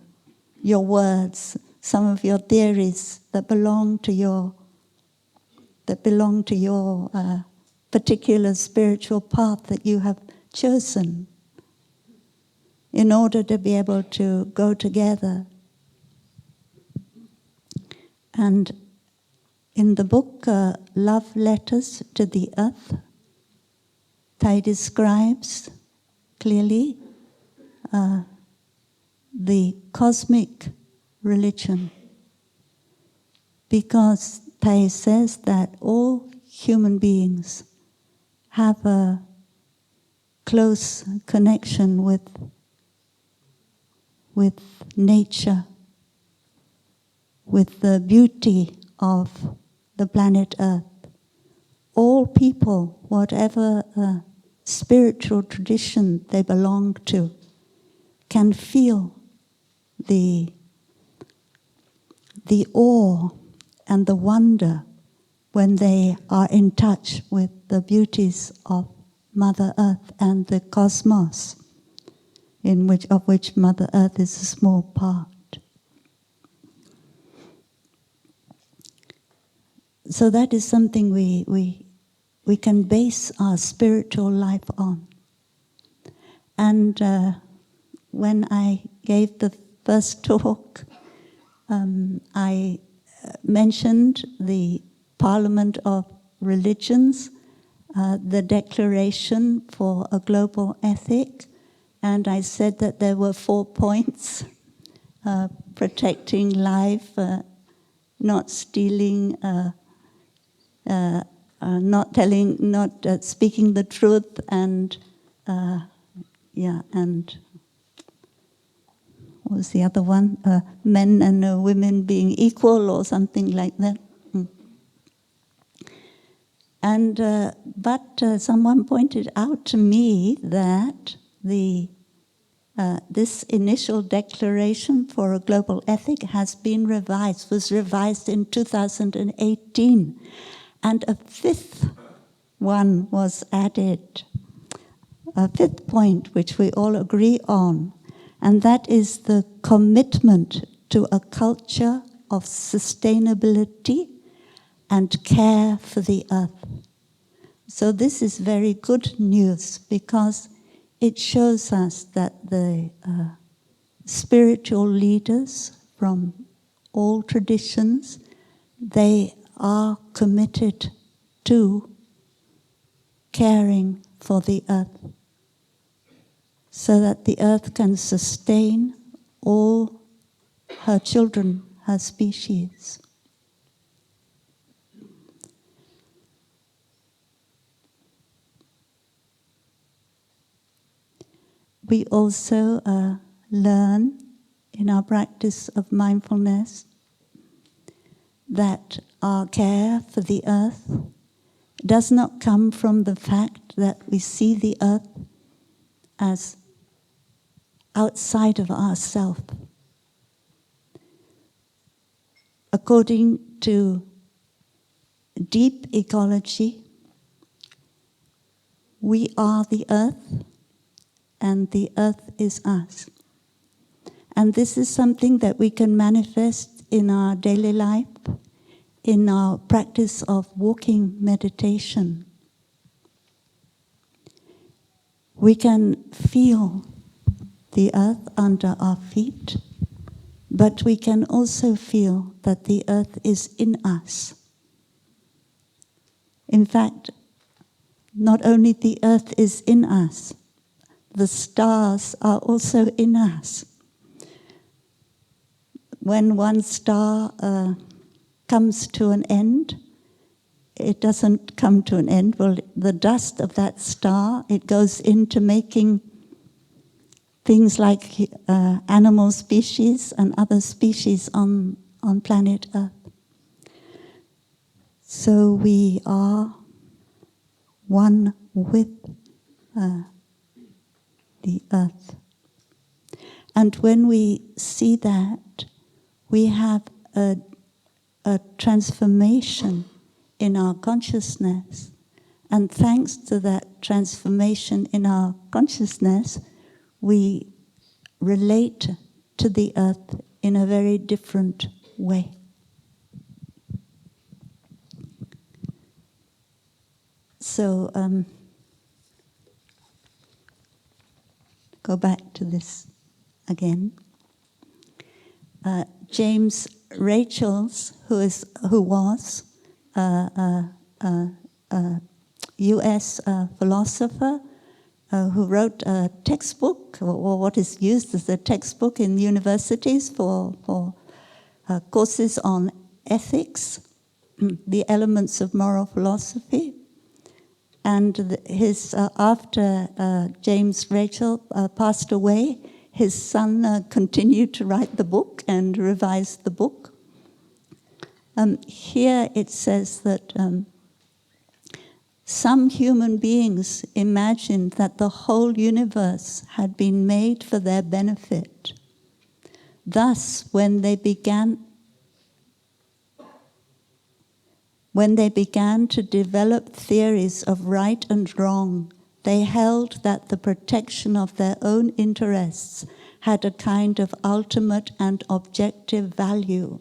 words, some of your theories that belong to your particular spiritual path that you have chosen, in order to be able to go together. And in the book Love Letters to the Earth, Thai describes clearly the cosmic religion, because Thai says that all human beings have a close connection with nature, with the beauty of the planet Earth. All people, whatever spiritual tradition they belong to, can feel the awe and the wonder when they are in touch with the beauties of Mother Earth and the cosmos, of which Mother Earth is a small part. So that is something we can base our spiritual life on. And when I gave the first talk, I mentioned the Parliament of Religions, the Declaration for a Global Ethic, and I said that there were 4 points: protecting life, not stealing, not speaking the truth, and and what was the other one? Men and women being equal, or something like that. And but someone pointed out to me that this initial declaration for a global ethic was revised in 2018, and a 5th one was added, a 5th point which we all agree on, and that is the commitment to a culture of sustainability and care for the earth. So this is very good news, because it shows us that the spiritual leaders from all traditions, they are committed to caring for the earth, so that the earth can sustain all her children, her species. We also learn in our practice of mindfulness that our care for the earth does not come from the fact that we see the earth as outside of ourselves. According to deep ecology, we are the earth and the earth is us. And this is something that we can manifest in our daily life, in our practice of walking meditation. We can feel the earth under our feet, but we can also feel that the earth is in us. In fact, not only the earth is in us, the stars are also in us. When one star comes to an end, it doesn't come to an end. Well, the dust of that star, it goes into making things like animal species and other species on planet Earth. So we are one with the earth. And when we see that, we have a transformation in our consciousness. And thanks to that transformation in our consciousness, we relate to the earth in a very different way. So, go back to this again. James Rachels, who was a U.S. philosopher who wrote a textbook, or what is used as a textbook in universities for courses on ethics, the elements of moral philosophy. And after James Rachel passed away, his son continued to write the book and revise the book. Here it says that some human beings imagined that the whole universe had been made for their benefit. Thus, when they began to develop theories of right and wrong, they held that the protection of their own interests had a kind of ultimate and objective value.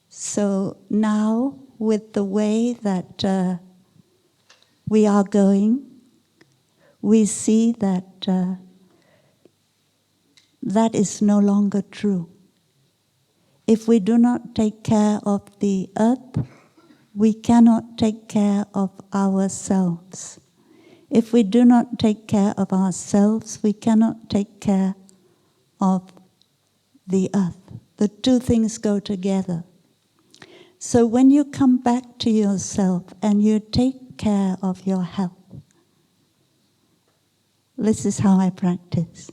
So now, with the way that we are going, we see that that is no longer true. If we do not take care of the earth, we cannot take care of ourselves. If we do not take care of ourselves, we cannot take care of the earth. The two things go together. So when you come back to yourself and you take care of your health, this is how I practice.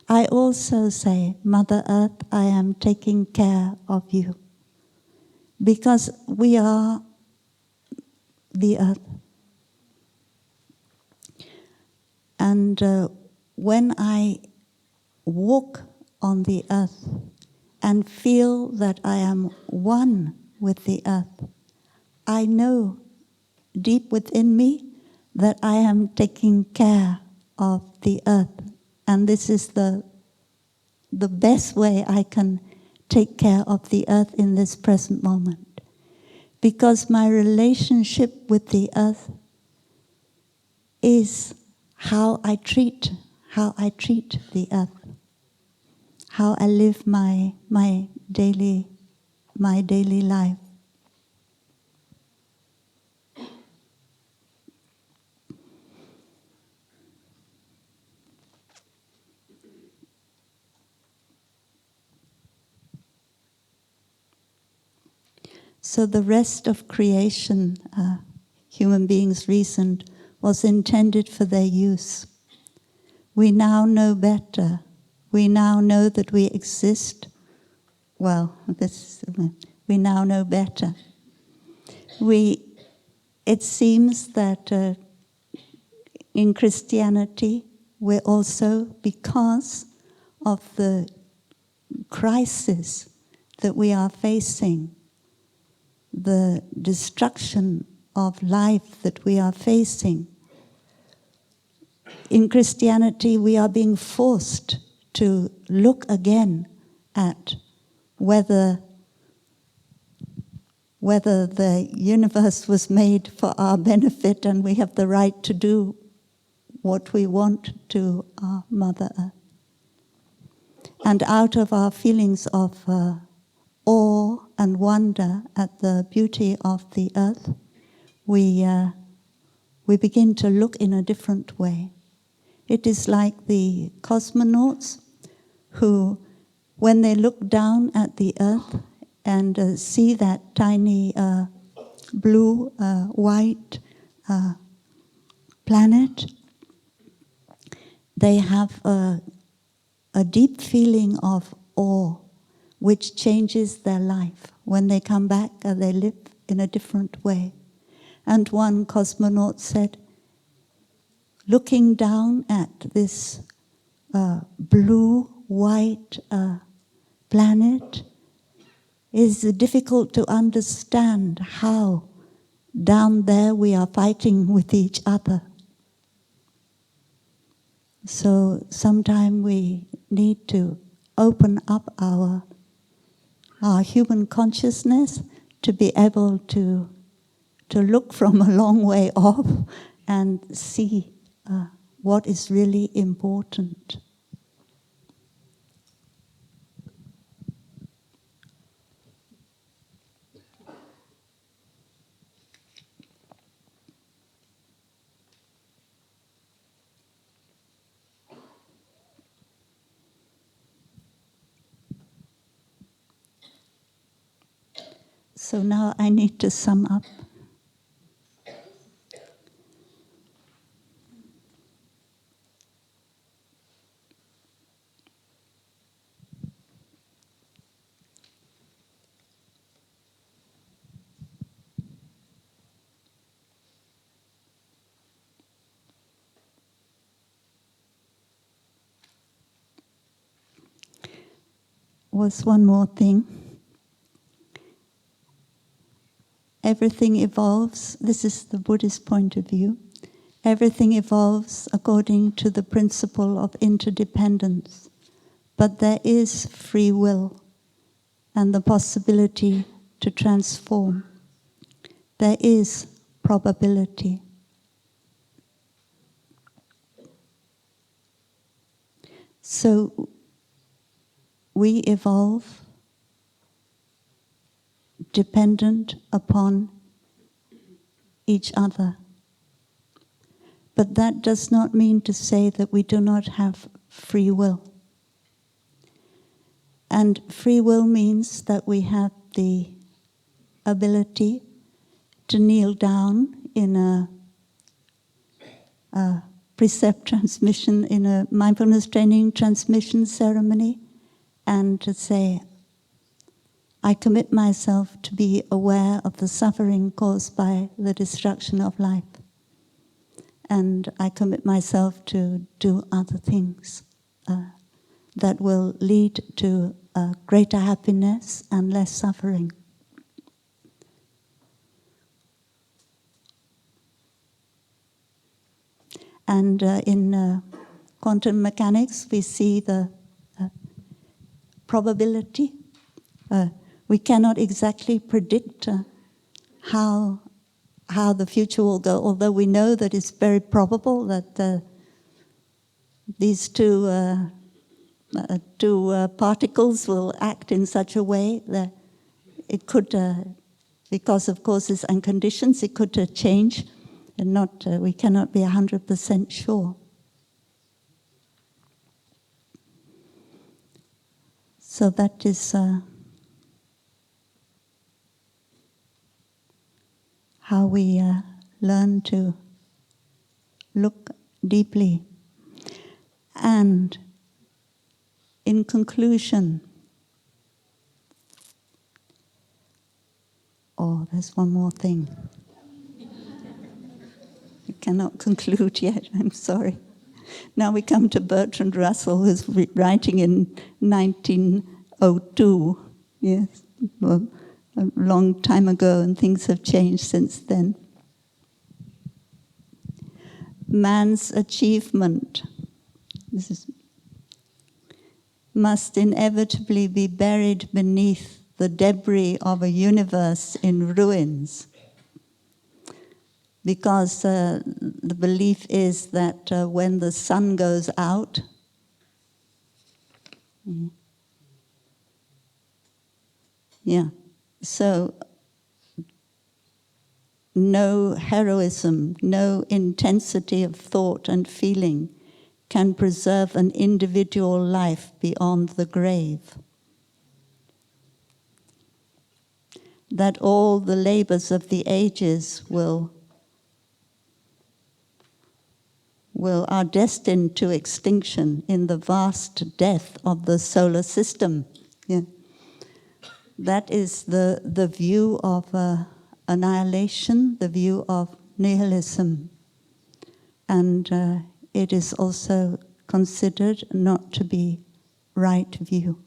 I also say, Mother Earth, I am taking care of you. Because we are the earth. And when I walk on the earth and feel that I am one with the earth, I know deep within me that I am taking care of the earth. And this is the best way I can take care of the earth in this present moment. Because my relationship with the earth is how I treat the earth, how I live my daily life. So the rest of creation, human beings reasoned, was intended for their use. We now know better. We now know that we exist. Well, we now know better. It seems that in Christianity, we're also, because of the crisis that we are facing, the destruction of life that we are facing, in Christianity we are being forced to look again at whether the universe was made for our benefit and we have the right to do what we want to our Mother Earth. And out of our feelings of awe and wonder at the beauty of the earth, we begin to look in a different way. It is like the cosmonauts who, when they look down at the earth and see that tiny blue, white planet, they have a deep feeling of awe, which changes their life. When they come back, they live in a different way. And one cosmonaut said, looking down at this blue-white planet is difficult to understand how down there we are fighting with each other. So sometime we need to open up our human consciousness to be able to look from a long way off and see what is really important. So now I need to sum up. Was one more thing. Everything evolves, this is the Buddhist point of view, everything evolves according to the principle of interdependence, but there is free will and the possibility to transform. There is probability. So we evolve dependent upon each other. But that does not mean to say that we do not have free will. And free will means that we have the ability to kneel down in a precept transmission, in a mindfulness training transmission ceremony, and to say, I commit myself to be aware of the suffering caused by the destruction of life. And I commit myself to do other things that will lead to greater happiness and less suffering. And in quantum mechanics, we see the probability. We cannot exactly predict how the future will go, although we know that it's very probable that these two particles will act in such a way that it could, because of causes and conditions, it could change, and we cannot be 100% sure. So that is we learn to look deeply. And in conclusion, there's one more thing. I cannot conclude yet, I'm sorry. Now we come to Bertrand Russell, who's writing in 1902. Yes, well, a long time ago, and things have changed since then. Man's achievement must inevitably be buried beneath the debris of a universe in ruins, because the belief is that when the sun goes out, so no heroism, no intensity of thought and feeling can preserve an individual life beyond the grave. That all the labors of the ages are destined to extinction in the vast death of the solar system. Yeah. That is the view of annihilation, the view of nihilism. And it is also considered not to be right view.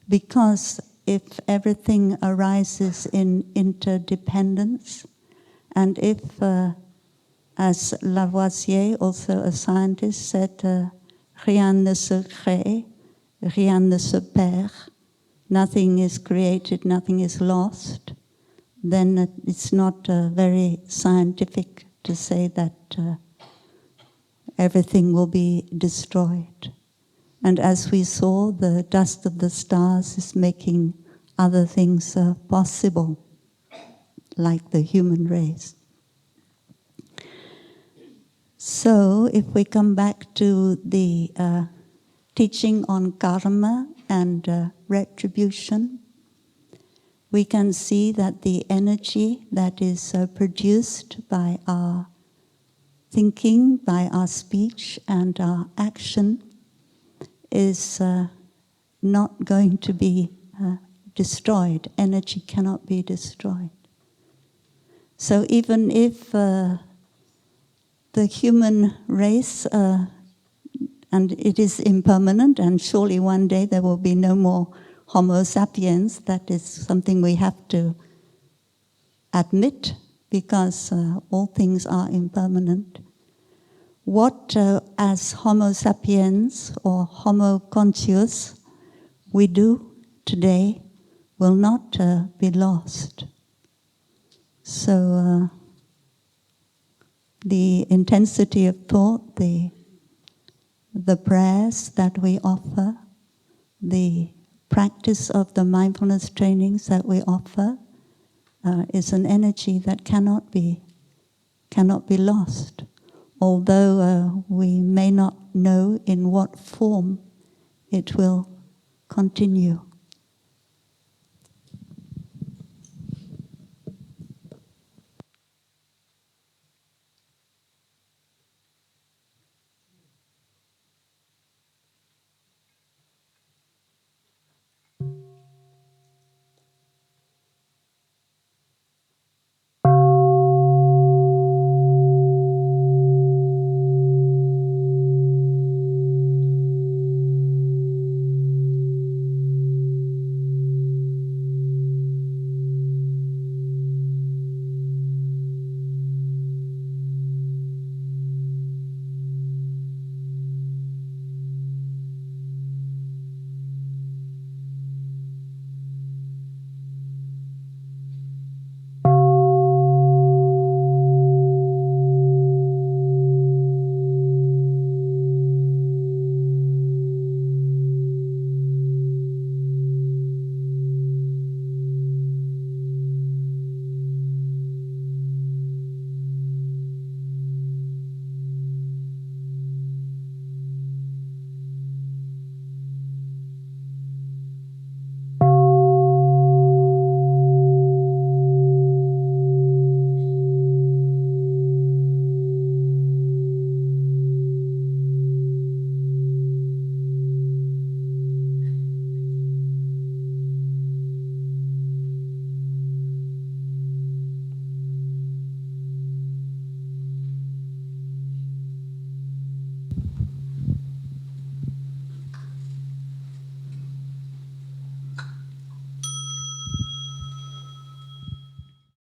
Because if everything arises in interdependence, and if, as Lavoisier, also a scientist, said, rien ne se crée, rien ne se perd, nothing is created, nothing is lost, then it's not very scientific to say that everything will be destroyed. And as we saw, the dust of the stars is making other things possible, like the human race. So, if we come back to the teaching on karma and retribution, we can see that the energy that is produced by our thinking, by our speech and our action is not going to be destroyed. Energy cannot be destroyed. So even if the human race, and it is impermanent, and surely one day there will be no more Homo sapiens, that is something we have to admit, because all things are impermanent. What as Homo sapiens or Homo conscious we do today will not be lost. So the intensity of thought, the prayers that we offer, the practice of the mindfulness trainings that we offer is an energy that cannot be lost. Although we may not know in what form it will continue.